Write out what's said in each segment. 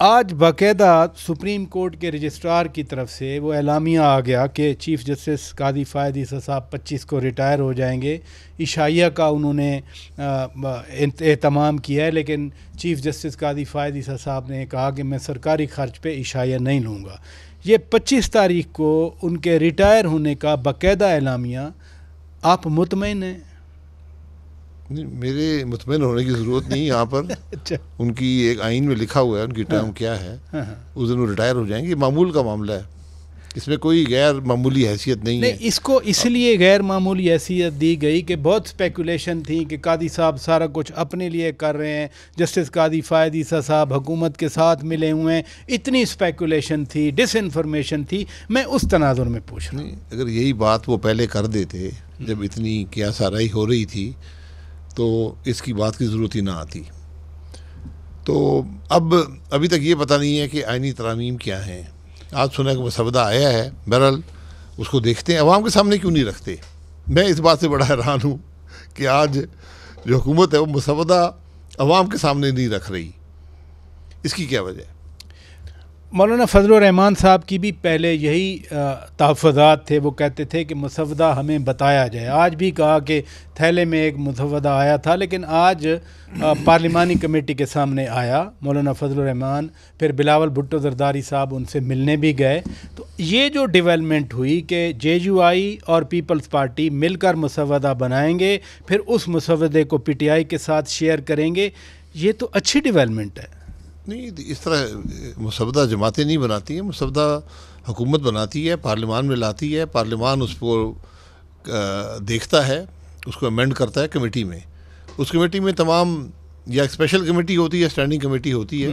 आज बाकायदा supreme court के रजिस्ट्रार की तरफ से वो एलामिया आ गया कि चीफ़ जस्टिस कादी फ़ायद ईसा साहब 25 को रिटायर हो जाएंगे। इशाइया का उन्होंने एहतमाम किया है, लेकिन चीफ़ जस्टिस कादी फ़ायद ईसा साहब ने कहा कि मैं सरकारी खर्च पे इशाइया नहीं लूँगा। ये 25 तारीख को उनके रिटायर होने का बाकायदा एलामिया, आप मुतमईन हैं? मेरे मुतमईन होने की ज़रूरत नहीं यहाँ पर। अच्छा। उनकी एक आइन में लिखा हुआ है, उनकी टर्म क्या है, उस दिन वो रिटायर हो जाएंगे। मामूल का मामला है, इसमें कोई गैर मामूली हैसियत नहीं है। इसको इसलिए गैर मामूली हैसियत दी गई कि बहुत स्पेकुलेशन थी कि कादी साहब सारा कुछ अपने लिए कर रहे हैं, जस्टिस कादी फ़ायद ईसा साहब हुकूमत के साथ मिले हुए हैं, इतनी स्पेकुलेशन थी, डिसइंफॉर्मेशन थी। मैं उस तनाजुर में पूछ रहा हूँ, अगर यही बात वो पहले कर देते जब इतनी क्या साराई हो रही थी तो इसकी बात की ज़रूरत ही ना आती। तो अब अभी तक ये पता नहीं है कि आइनी तरामीम क्या हैं। आज सुना कि मसवदा आया है, बहरहाल उसको देखते हैं। अवाम के सामने क्यों नहीं रखते? मैं इस बात से बड़ा हैरान हूँ कि आज जो हुकूमत है वो मसवदा अवाम के सामने नहीं रख रही। इसकी क्या वजह है? मौलाना फजलुर रहमान साहब की भी पहले यही तहफ़्फ़ुज़ात थे। वो कहते थे कि मसवदा हमें बताया जाए। आज भी कहा कि थैले में एक मसवदा आया था, लेकिन आज पार्लिमानी कमेटी के सामने आया मौलाना फजलुर रहमान, फिर बिलावल भुट्टो ज़रदारी साहब उनसे मिलने भी गए। तो ये जो डेवलपमेंट हुई कि JUI और पीपल्स पार्टी मिलकर मसवदा बनाएंगे, फिर उस मसवदे को PTI के साथ शेयर करेंगे, ये तो अच्छी डेवलपमेंट है। नहीं, इस तरह मसवदा जमातें नहीं बनाती हैं, मसवदा हुकूमत बनाती है, पार्लिमान में लाती है, पार्लिमान उसको देखता है, उसको अमेंड करता है कमेटी में। उस कमेटी में तमाम, या स्पेशल कमेटी होती है, स्टैंडिंग कमेटी होती है,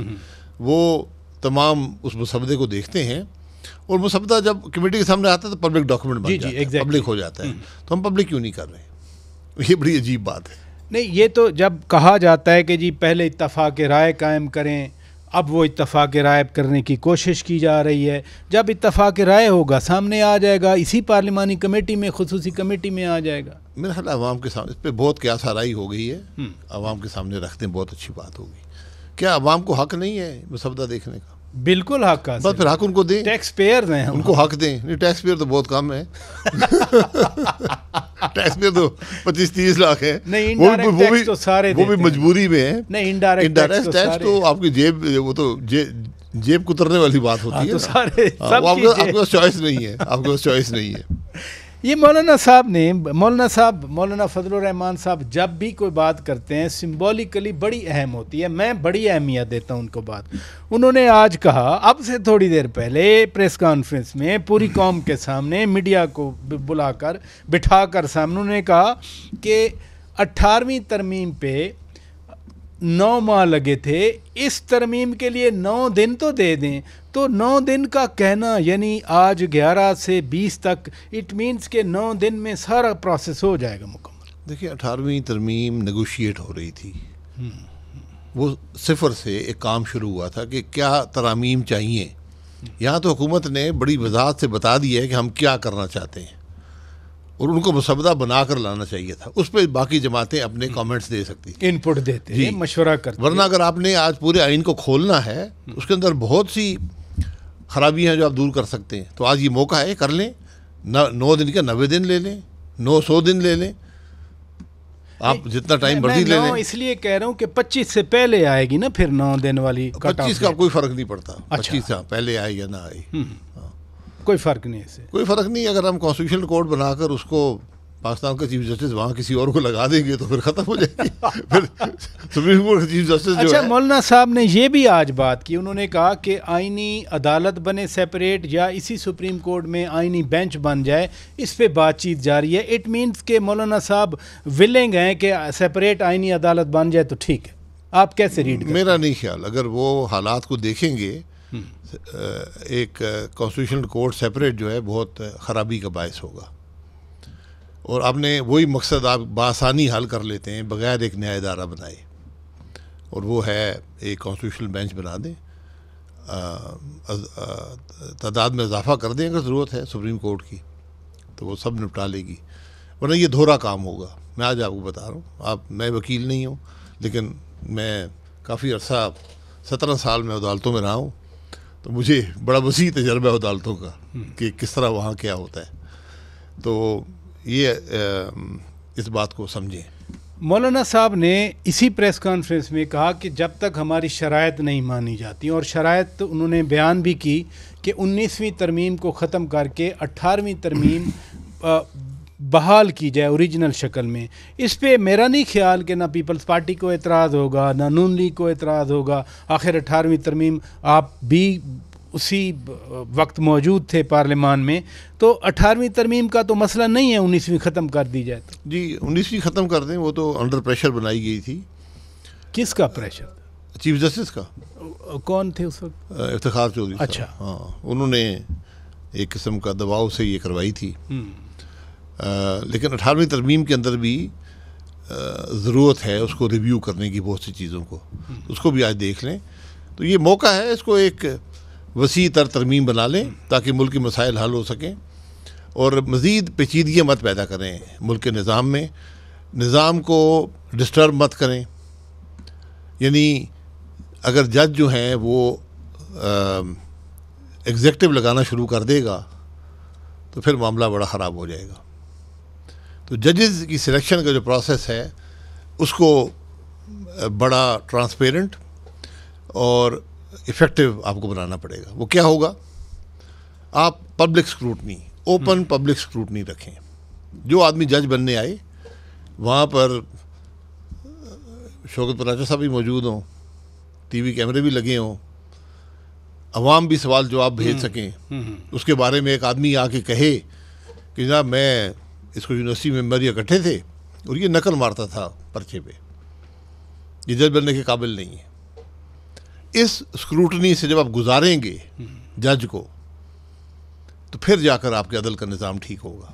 वो तमाम उस मसवदे को देखते हैं और मसवदा जब कमेटी के सामने आता है तो पब्लिक डॉक्यूमेंट बन जाता है, पब्लिक हो जाता है। तो हम पब्लिक क्यों नहीं कर रहे? ये बड़ी अजीब बात है। नहीं, ये तो जब कहा जाता है कि जी पहले इत्तफाक राय कायम करें, अब वो इत्तफाक राय करने की कोशिश की जा रही है। जब इत्तफाक राय होगा, सामने आ जाएगा, इसी पार्लिमानी कमेटी में, खुसूसी कमेटी में आ जाएगा। मेरा ख्याल आवाम के सामने इस पर बहुत क्या साराई हो गई है, आवाम के सामने रखते हैं, बहुत अच्छी बात होगी। क्या आवाम को हक नहीं है मसवदा देखने का? बिल्कुल हक है। बस फिर हक उनको दें, टैक्स पेयर हैं, उनको हक दें। नहीं, टैक्स पेयर तो बहुत कम है। टैक्स पेयर तो 25-30 लाख है। नहीं, वो भी तो सारे वो भी मजबूरी में है। नहीं, इनडायरेक्ट टैक्स तो आपकी जेब, वो तो जेब कुतरने वाली बात होती है। तो सारे आपके पास चॉइस नहीं है, आपके पास चॉइस नहीं है। ये मौलाना फजलुर रहमान साहब जब भी कोई बात करते हैं सिंबॉलिकली बड़ी अहम होती है। मैं बड़ी अहमियत देता हूं उनको बात। उन्होंने आज कहा, अब से थोड़ी देर पहले प्रेस कॉन्फ्रेंस में पूरी कौम के सामने, मीडिया को बुलाकर बिठाकर सामने, उन्होंने कहा कि 18वीं तरमीम पे 9 माह लगे थे, इस तरमीम के लिए 9 दिन तो दे दें। तो 9 दिन का कहना, यानी आज 11 से 20 तक, इट मीन्स के 9 दिन में सारा प्रोसेस हो जाएगा मुकम्मल। देखिए, 18वीं तरमीम नेगोशिएट हो रही थी। वो सिफर से एक काम शुरू हुआ था कि क्या तरामीम चाहिए। यहाँ तो हुकूमत ने बड़ी वजाहत से बता दिया है कि हम क्या करना चाहते हैं और उनको मसवदा बनाकर लाना चाहिए था। उस पर बाकी जमातें अपने कमेंट्स दे सकती, इनपुट देते, मशवरा करते। वरना अगर आपने आज पूरे आइन को खोलना है, उसके अंदर बहुत सी खराबियां हैं जो आप दूर कर सकते हैं। तो आज ये मौका है, कर लें। 9 दिन का 90 दिन ले लें, 900 दिन ले लें, आप जितना टाइम मर्जी ले लें। इसलिए कह रहा हूँ कि 25 से पहले आएगी ना, फिर 9 दिन वाली 25 का कोई फर्क नहीं पड़ता। 25 से पहले आए या ना आए, कोई फ़र्क नहीं, इससे कोई फ़र्क नहीं। अगर हम कॉन्स्टिट्यूशनल कोड बनाकर उसको पाकिस्तान का चीफ जस्टिस वहाँ किसी और को लगा देंगे तो फिर ख़त्म हो जाएगी। फिर सुप्रीम कोर्ट का चीफ जस्टिस जो है। मौलाना साहब ने ये भी आज बात की, उन्होंने कहा कि आइनी अदालत बने सेपरेट, या इसी सुप्रीम कोर्ट में आइनी बेंच बन जाए, इस पे बातचीत जारी है। इट मीन्स के मौलाना साहब विलिंग हैं कि सेपरेट आइनी अदालत बन जाए तो ठीक है। आप कैसे रीड करते? मेरा नहीं ख्याल, अगर वो हालात को देखेंगे, एक कॉन्स्टिट्यूशनल कोर्ट सेपरेट जो है बहुत ख़राबी का बायस होगा। और आपने वही मकसद आप बासानी हल कर लेते हैं बगैर एक न्याय इदारा बनाए, और वो है एक कॉन्स्टिट्यूशनल बेंच बना दें, तादाद में इजाफा कर दें अगर ज़रूरत है सुप्रीम कोर्ट की, तो वो सब निपटा लेगी। वरना ये दोहरा काम होगा। मैं आज आपको बता रहा हूँ, मैं वकील नहीं हूँ, लेकिन मैं काफ़ी अर्सा 17 साल मैं अदालतों में रहा हूँ, तो मुझे बड़ा वसी तजर्बा है अदालतों का कि किस तरह वहाँ क्या होता है। तो ये इस बात को समझें। मौलाना साहब ने इसी प्रेस कॉन्फ्रेंस में कहा कि जब तक हमारी शराइत नहीं मानी जाती, और शराइत तो उन्होंने बयान भी की कि 19वीं तरमीम को ख़त्म करके 18वीं तरमीम बहाल की जाए ओरिजिनल शक्ल में। इस पे मेरा नहीं ख्याल कि ना पीपल्स पार्टी को एतराज़ होगा ना नून लीग को एतराज़ होगा। आखिर 18वीं तरमीम आप भी उसी वक्त मौजूद थे पार्लियामान में, तो 18वीं तरमीम का तो मसला नहीं है 19वीं ख़त्म कर दी जाए तो। जी 19वीं ख़त्म कर दें, वो तो अंडर प्रेशर बनाई गई थी। किसका प्रेशर? चीफ जस्टिस का। कौन थे उस वक्त? इफ्तिखार चौधरी। अच्छा। हाँ, उन्होंने एक किस्म का दबाव से ये करवाई थी। लेकिन 18वीं तरमीम के अंदर भी ज़रूरत है उसको रिव्यू करने की, बहुत सी चीज़ों को, उसको भी आज देख लें। तो ये मौका है, इसको एक वसी तर तरमीम बना लें ताकि मुल्क के मसाइल हल हो सकें और मज़ीद पेचीदगियाँ मत पैदा करें मुल्क के निज़ाम में, निज़ाम को डिस्टर्ब मत करें। यानी अगर जज जो हैं वो एग्जेक्टिव लगाना शुरू कर देगा तो फिर मामला बड़ा ख़राब हो जाएगा। तो जजेस की सिलेक्शन का जो प्रोसेस है उसको बड़ा ट्रांसपेरेंट और इफ़ेक्टिव आपको बनाना पड़ेगा। वो क्या होगा? आप public scrutiny, open public scrutiny रखें। जो आदमी जज बनने आए वहाँ पर शौकत पराचा साहब भी मौजूद हों, टीवी कैमरे भी लगे हों, अवाम भी सवाल जवाब भेज सकें। उसके बारे में एक आदमी आके कहे कि जनाब मैं इसको यूनिवर्सिटी में मेंबर इकट्ठे थे और ये नकल मारता था पर्चे पे, ये जज बनने के काबिल नहीं है। इस स्क्रूटनी से जब आप गुजारेंगे जज को, तो फिर जाकर आपके अदल का निज़ाम ठीक होगा।